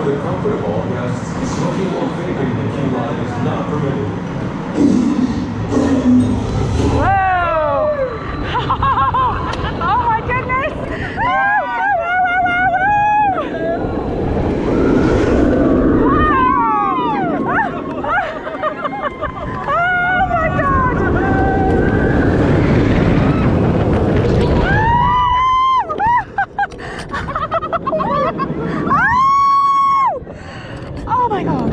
the comfort of all guests, smoking or vaping in the queue line is not permitted. Whoa! Oh my goodness! Oh my god!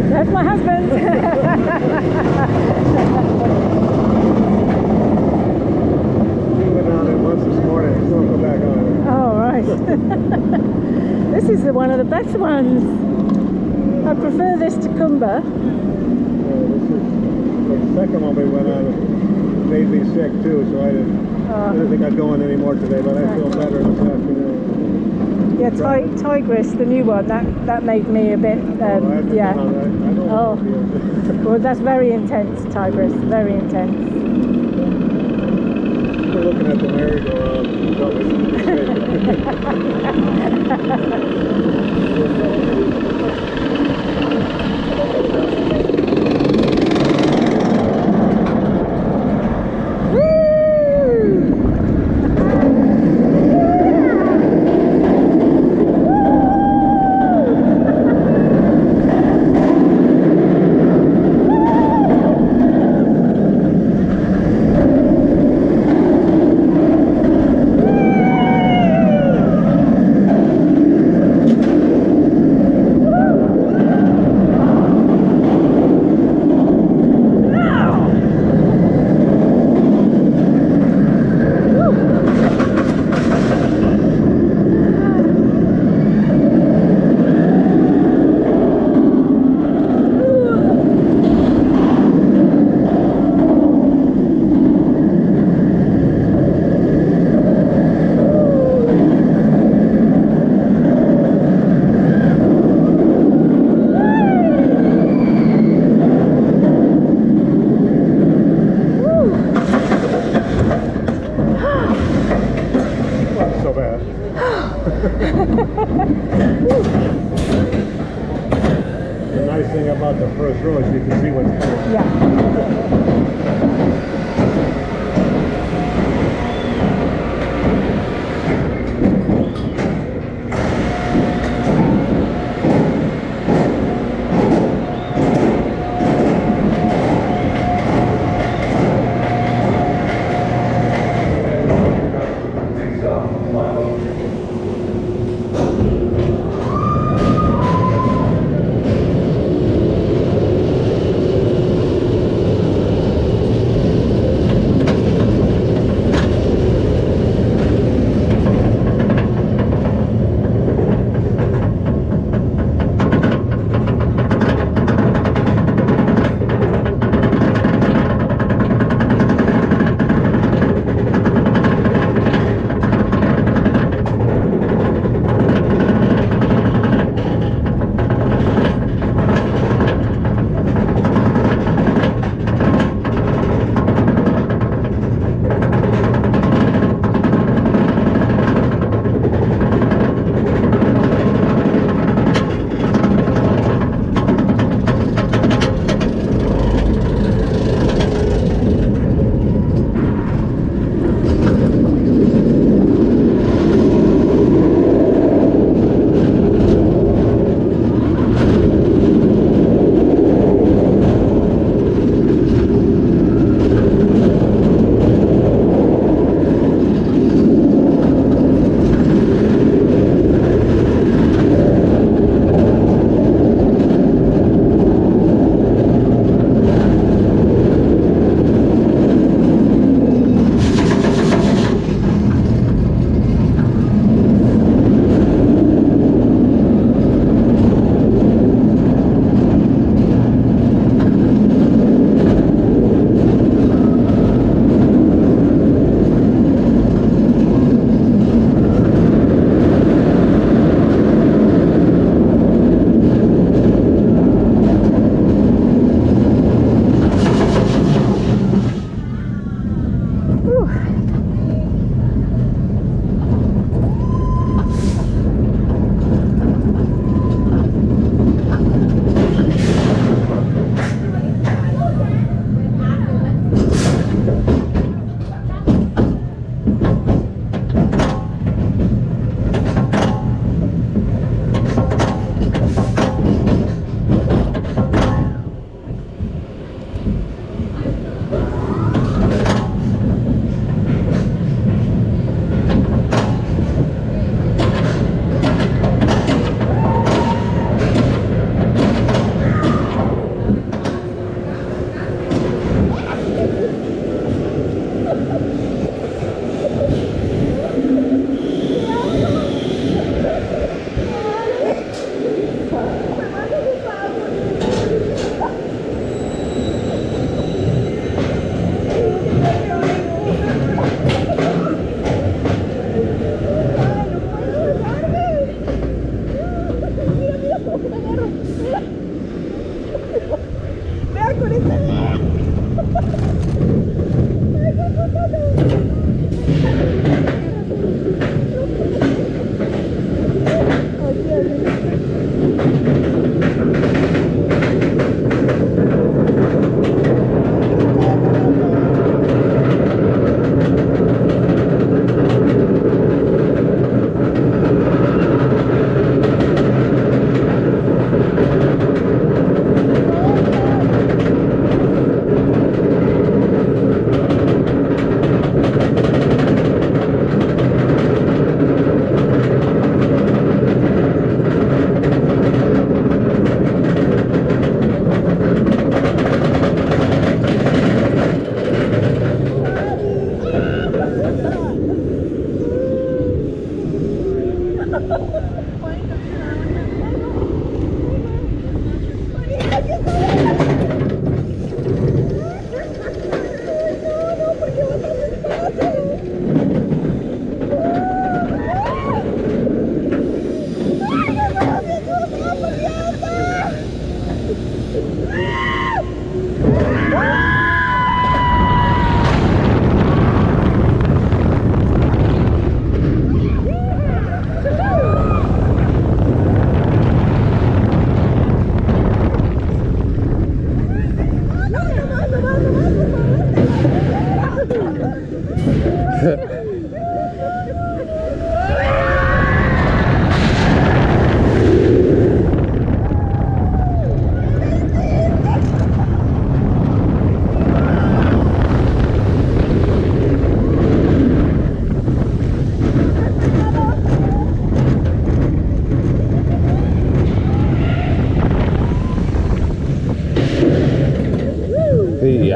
That's my husband. We went down there once this morning, so we'll go back on. Oh, right. This is one of the best ones. I prefer this to Kumba. This is the second one we went on. It made me sick too, so I didn't think I'd go on anymore today, but I feel better this afternoon. Yeah, Tigris, the new one, that made me a bit, yeah. Oh, well, that's very intense, Tigris, very intense. We're looking at the merry-go-round. about the first row so you can see what's coming. Yeah.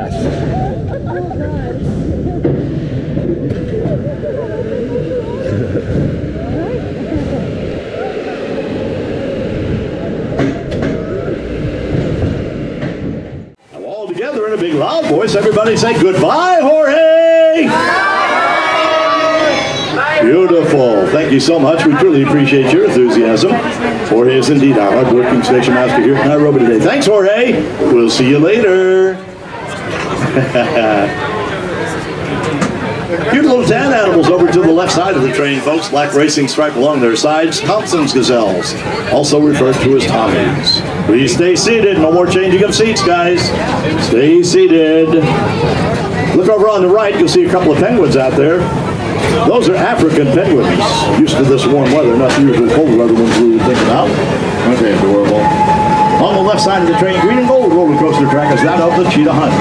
Now all together in a big loud voice, everybody say goodbye, Jorge! Beautiful. Thank you so much. We truly appreciate your enthusiasm. Jorge is indeed our hard-working station master here in Nairobi today. Thanks, Jorge. We'll see you later. Cute little tan animals over to the left side of the train, folks. Black racing stripe along their sides. Thompson's gazelles, also referred to as Tommies. Please stay seated. No more changing of seats, guys. Stay seated. Look over on the right. You'll see a couple of penguins out there. Those are African penguins, used to this warm weather, not the usual cold weather ones we would think about. Aren't they adorable? On the left side of the train, green and gold roller coaster track is that of the Cheetah Hunt.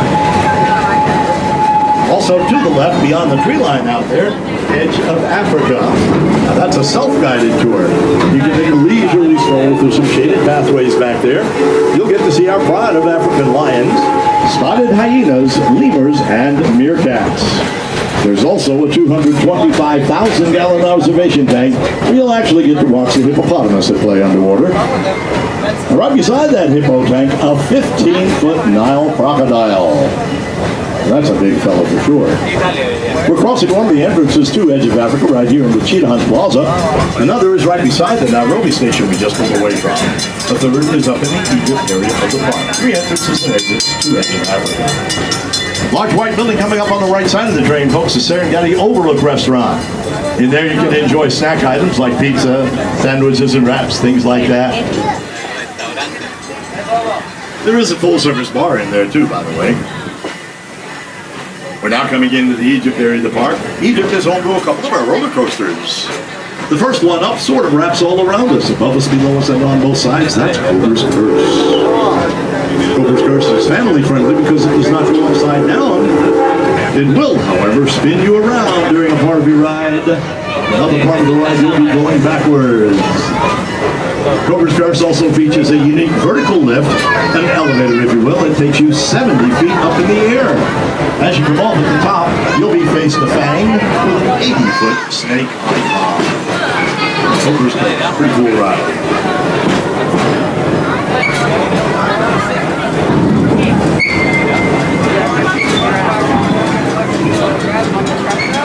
Also to the left, beyond the tree line out there, Edge of Africa. Now that's a self-guided tour. You can take a leisurely stroll through some shaded pathways back there. You'll get to see our pride of African lions, spotted hyenas, lemurs, and meerkats. There's also a 225,000-gallon observation tank where you'll actually get to watch the hippopotamus at play underwater. And right beside that hippo tank, a 15-foot Nile crocodile. That's a big fellow for sure. We're crossing one of the entrances to Edge of Africa right here in the Cheetah Hunt Plaza. Another is right beside the Nairobi station we just pulled away from. The third is up in the Egypt area of the park. 3 entrances and exits to Edge of Africa. Large white building coming up on the right side of the train, folks, the Serengeti Overlook Restaurant. In there you can enjoy snack items like pizza, sandwiches and wraps, things like that. There is a full-service bar in there too, by the way. We're now coming into the Egypt area of the park. Egypt is home to a couple of our roller coasters. The first one up sort of wraps all around us, above us, below us, and on both sides. That's Cobra's Curse. Cobra's Curse is family friendly because it does not go upside down. It will, however, spin you around during a part of your ride. Another part of the ride you'll be going backwards. Cobra's Curse also features a unique vertical lift, an elevator if you will. It takes you 70 feet up in the air. As you come off at the top, you'll be face to Fang with an 80-foot snake on top. Cobra's Curse, pretty cool ride.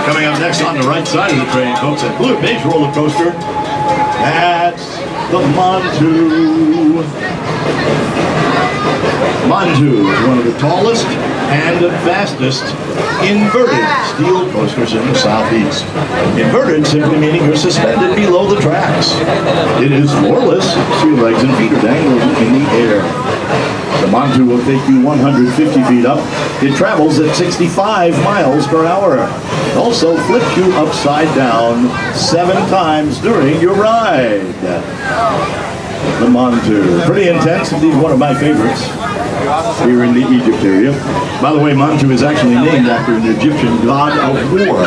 Coming up next on the right side of the train, folks, a blue beige roller coaster. That's the Montu. Montu is one of the tallest and fastest inverted steel coasters in the southeast. Inverted simply meaning you're suspended below the tracks. It is floorless, so your legs and feet are dangling in the air. The Montu will take you 150 feet up. It travels at 65 miles per hour. It also flips you upside down 7 times during your ride. The Montu. Pretty intense, indeed one of my favorites here in the Egypt area. By the way, Montu is actually named after an Egyptian god of war.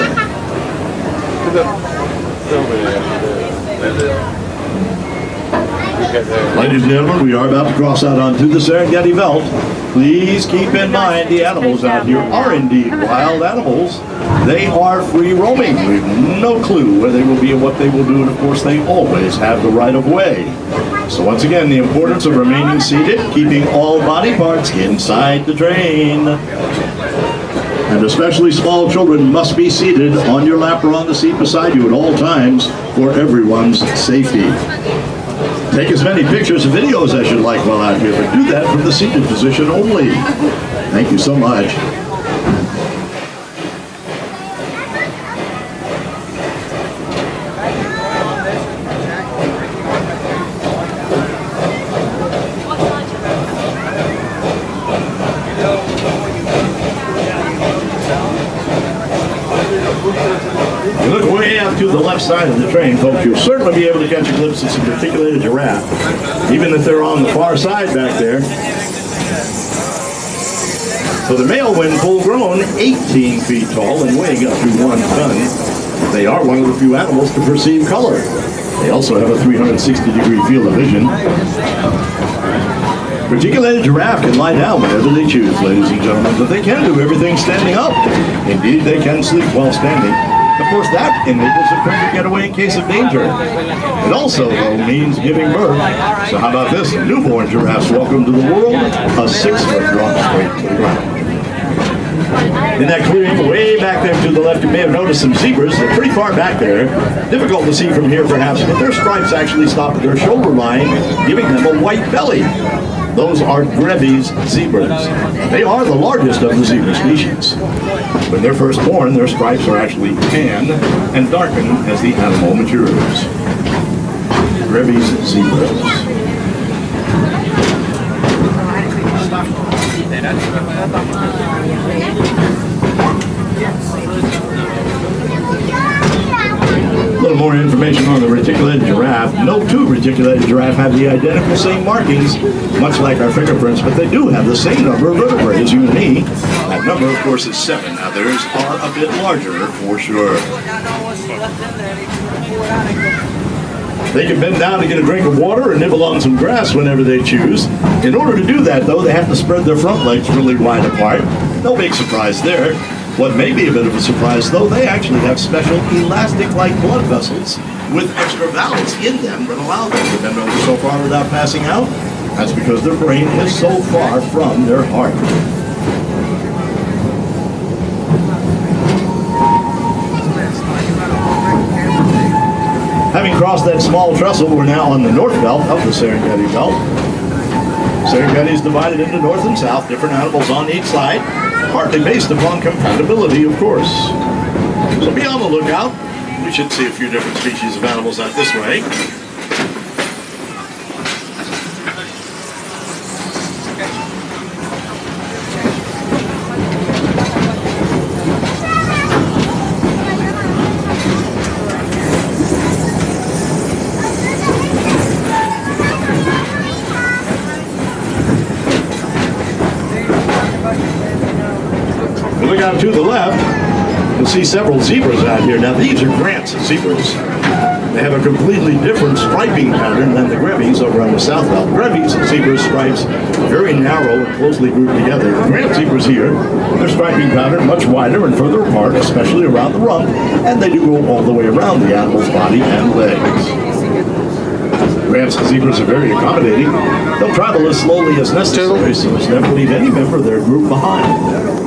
Ladies and gentlemen, we are about to cross out onto the Serengeti Belt. Please keep in mind the animals out here are indeed wild animals. They are free roaming. We have no clue where they will be and what they will do, and of course they always have the right of way. So once again, the importance of remaining seated, keeping all body parts inside the train. And especially small children must be seated on your lap or on the seat beside you at all times for everyone's safety. Take as many pictures and videos as you'd like while out here, but do that from the seated position only. Thank you so much. You look way out to the left side of the train, folks, you'll certainly be able to catch a glimpse of some articulated giraffe, even if they're on the far side back there. So the male, when full grown, 18 feet tall and weighing up to 1 ton. They are one of the few animals to perceive color. They also have a 360-degree field of vision. Reticulated giraffe can lie down whenever they choose, ladies and gentlemen, but they can do everything standing up. Indeed, they can sleep while standing. Of course, that enables a quicker getaway in case of danger. It also, though, means giving birth. So how about this? Newborn giraffes welcome to the world a 6-foot drop straight to the ground. In that clearing way back there to the left, you may have noticed some zebras. They're pretty far back there. Difficult to see from here, perhaps, but their stripes actually stop at their shoulder line, giving them a white belly. Those are Grevy's zebras. They are the largest of the zebra species. When they're first born, their stripes are actually tan and darken as the animal matures. Grevy's zebras. A little more information on the reticulated giraffe. No two reticulated giraffe have the identical same markings, much like our fingerprints, but they do have the same number of vertebrae as you and me. That number, of course, is 7. Now, theirs are a bit larger, for sure. They can bend down to get a drink of water or nibble on some grass whenever they choose. In order to do that, though, they have to spread their front legs really wide apart. No big surprise there. What may be a bit of a surprise, though, they actually have special elastic-like blood vessels with extra valves in them that allow them to bend over so far without passing out. That's because their brain is so far from their heart. Having crossed that small trestle, we're now on the north belt of the Serengeti belt. Serengeti is divided into north and south, different animals on each side, partly based upon compatibility, of course. So be on the lookout. We should see a few different species of animals out this way. Look out to the left, you'll see several zebras out here. Now these are Grant's zebras. They have a completely different striping pattern than the Grevy's over on the south belt. Grevy's zebra stripes very narrow and closely grouped together. The Grant zebras here, their striping pattern much wider and further apart, especially around the rump, and they do go all the way around the animal's body and legs. Grant's zebras are very accommodating. They'll travel as slowly as necessary so as never leave any member of their group behind.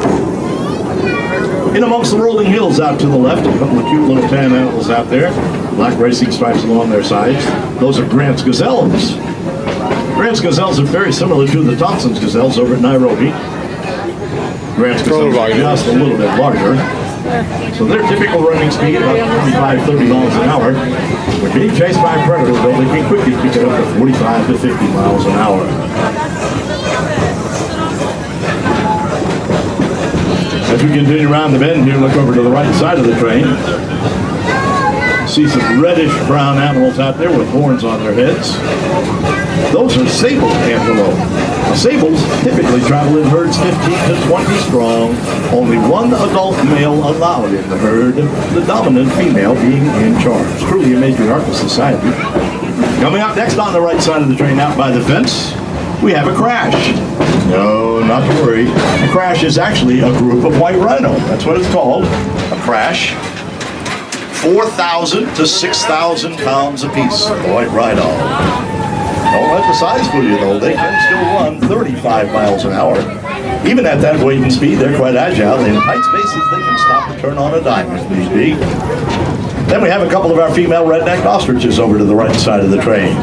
In amongst the rolling hills out to the left, a couple of cute little tan animals out there. Black racing stripes along their sides. Those are Grant's gazelles. Grant's gazelles are very similar to the Thompson's gazelles over at Nairobi. Grant's gazelles are just a little bit larger. So their typical running speed, about 25-30 miles an hour. When being chased by a predator, though, they can quickly pick it up to 45 to 50 miles an hour. As we continue around the bend here, look over to the right side of the train. See some reddish-brown animals out there with horns on their heads. Those are sable antelope. Now, sables typically travel in herds 15 to 20 strong. Only one adult male allowed in the herd, the dominant female being in charge. Truly a matriarchal society. Coming up next on the right side of the train, out by the fence, we have a crash. No, not to worry. A crash is actually a group of white rhino. That's what it's called, a crash. 4,000 to 6,000 pounds apiece, a white rhino. Don't let the size fool you, though. They can still run 35 miles an hour. Even at that weight and speed, they're quite agile. In tight spaces, they can stop and turn on a dime if need be. Then we have a couple of our female red-necked ostriches over to the right side of the train.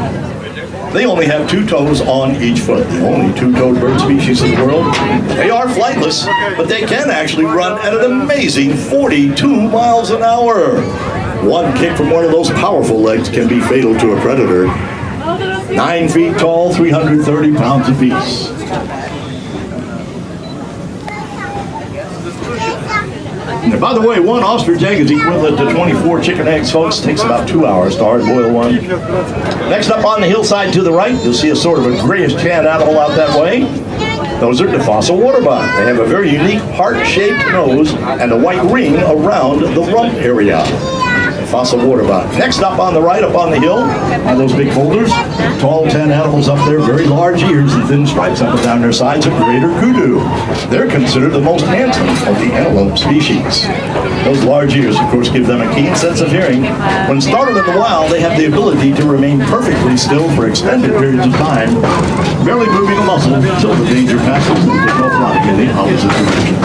They only have 2 toes on each foot, the only 2-toed bird species in the world. They are flightless, but they can actually run at an amazing 42 miles an hour. One kick from one of those powerful legs can be fatal to a predator. 9 feet tall, 330 pounds apiece. And by the way, one ostrich egg is equivalent to 24 chicken eggs, folks. It takes about 2 hours to hard boil one. Next up on the hillside to the right, you'll see a sort of a grayish tan animal out that way. Those are fossil waterbug. They have a very unique heart-shaped nose and a white ring around the rump area. Fossil water bottom. Next up on the right, up on the hill, are those big boulders. Tall tan animals up there, very large ears and thin stripes up and down their sides, a greater kudu. They're considered the most handsome of the antelope species. Those large ears, of course, give them a keen sense of hearing. When started in the wild, they have the ability to remain perfectly still for extended periods of time, barely moving a muscle until the danger passes and take off flying in the opposite direction.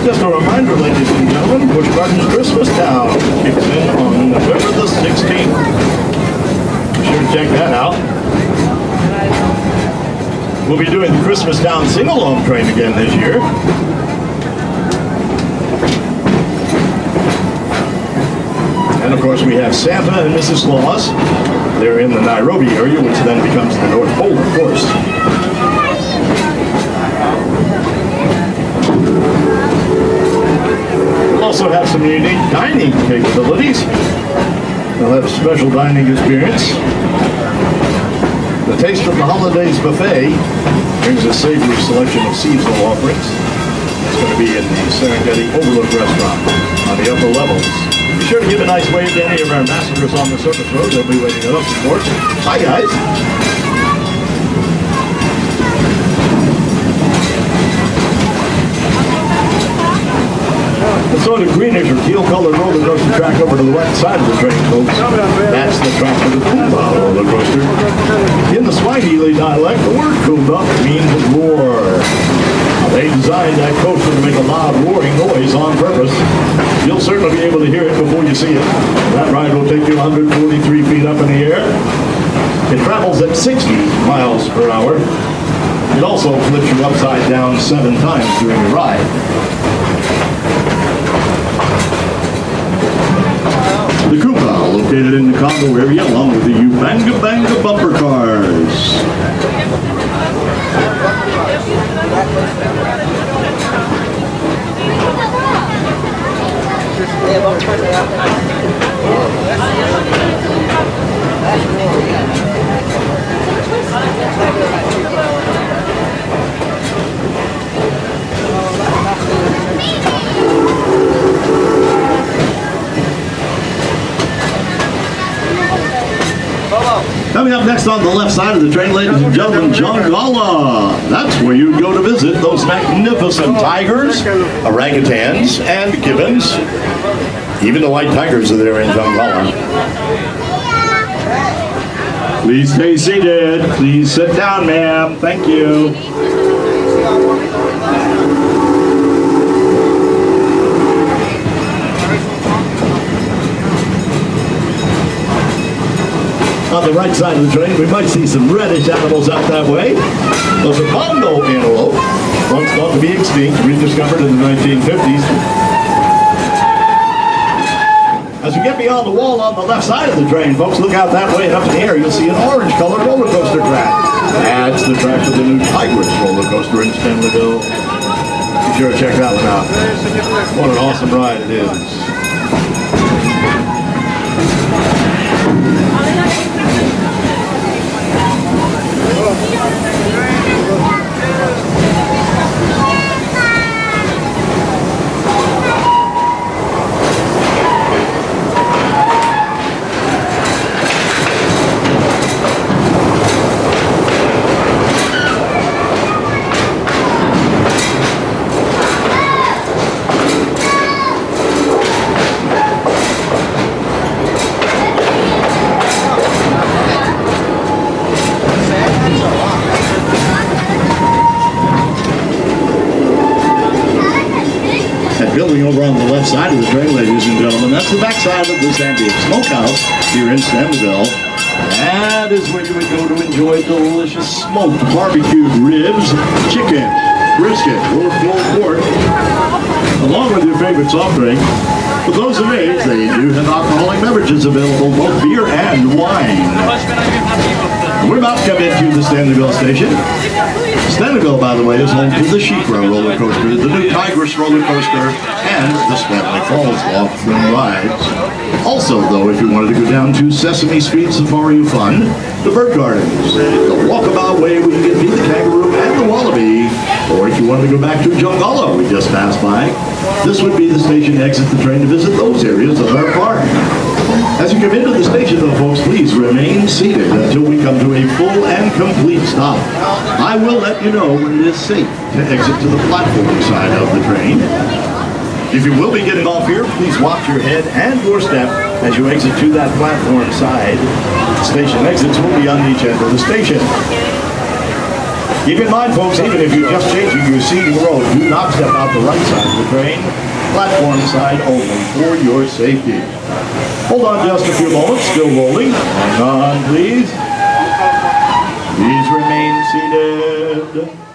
Just a reminder, ladies and gentlemen, Busch Gardens Christmas Town kicks in on November the 16th. Be sure to check that out. We'll be doing the Christmas Town sing-along train again this year. And of course we have Santa and Mrs. Claus. They're in the Nairobi area, which then becomes the North Pole, of course. We'll also have some unique dining capabilities. They'll have a special dining experience. The Taste of the Holidays buffet brings a savory selection of seasonal offerings. It's going to be in the Serengeti Overlook restaurant on the upper levels. Be sure to give a nice wave to any of our ambassadors on the surface road. They'll be waiting up, of course. Hi, guys. The sort of greenish or teal-colored roller coaster track over to the right side of the train, folks. That's the track for the Kumba roller coaster. In the Swahili dialect, the word Kumba means roar. They designed that coaster to make a loud roaring noise on purpose. You'll certainly be able to hear it before you see it. That ride will take you 143 feet up in the air. It travels at 60 miles per hour. It also flips you upside down 7 times during the ride. The Kumba, located in the Congo area, along with the Ubanga Banga bumper cars. Coming up next on the left side of the train, ladies and gentlemen, Jongala. That's where you go to visit those magnificent tigers, orangutans, and gibbons. Even the white tigers are there in Jongala. Please stay seated. Please sit down, ma'am. Thank you. On the right side of the train, we might see some reddish animals out that way. Those are Congo antelope, once thought to be extinct, rediscovered in the 1950s. As we get beyond the wall on the left side of the train, folks, look out that way and up in the air, you'll see an orange-colored roller coaster track. That's the track for the new Tigris roller coaster in Stanleyville. Be sure to check that one out. What an awesome ride it is. Starting over on the left side of the train, ladies and gentlemen, that's the back side of this Antique Smokehouse here in Stanleyville. That is where you would go to enjoy delicious smoked barbecued ribs, chicken, brisket, or pulled pork, along with your favorite soft drink. For those of age, they do have alcoholic beverages available, both beer and wine. We're about to come into the Stanleyville station. Stanleyville, by the way, is home to the Sheikra roller coaster, the new Tigris roller coaster, and the Stanley Falls walk-through rides. Also, though, if you wanted to go down to Sesame Street Safari Fun, the Busch Gardens, the Walkabout Way where you can meet the kangaroo and the wallaby, or if you wanted to go back to Jungala we just passed by, this would be the station to exit the train to visit those areas of our park. As you come into the station, though, folks, please remain seated until we come to a full and complete stop. I will let you know when it is safe to exit to the platform side of the train. If you will be getting off here, please watch your head and your step as you exit to that platform side. Station exits will be on each end of the station. Keep in mind, folks, even if you're just changing your seating row, do not step out the right side of the train. Platform side only for your safety. Hold on just a few moments, still rolling. Hang on, please. Please remain seated.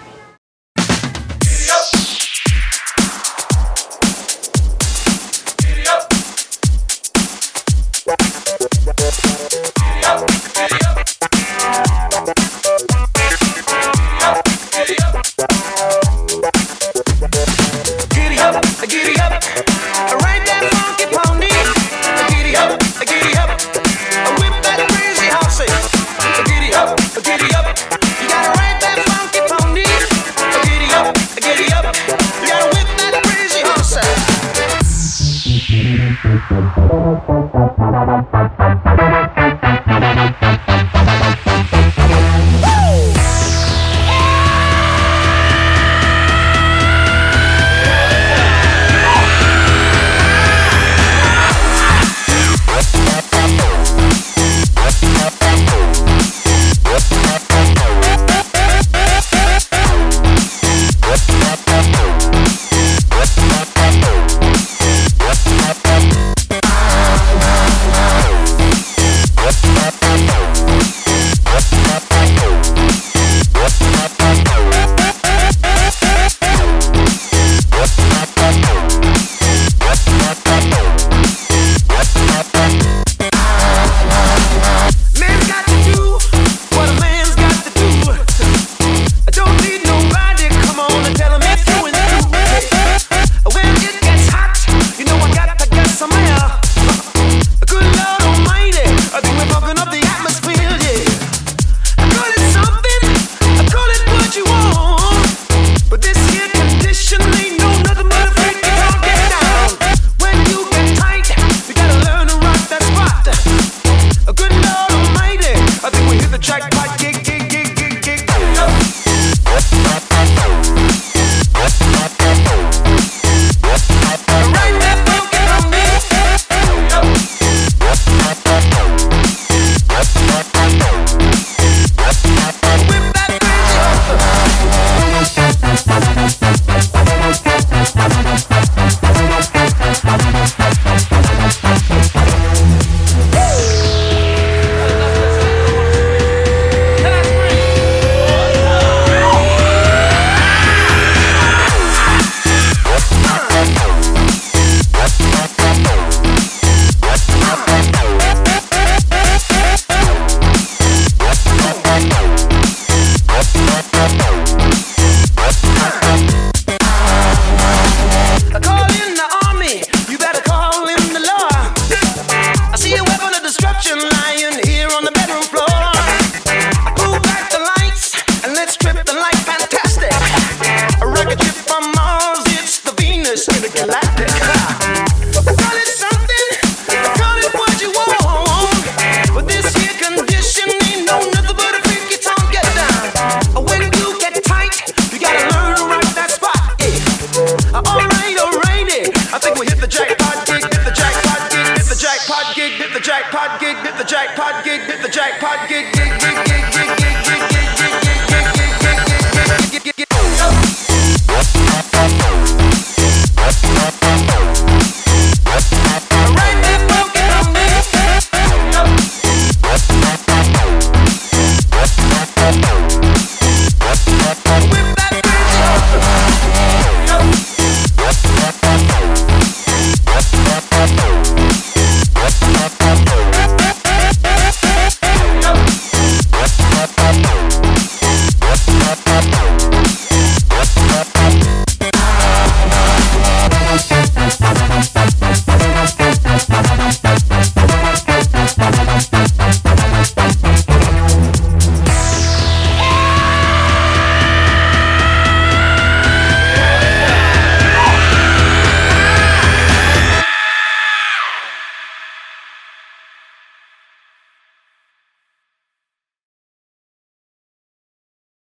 Lying here on the bedroom floor. I pull back the lights and let's trip the lights.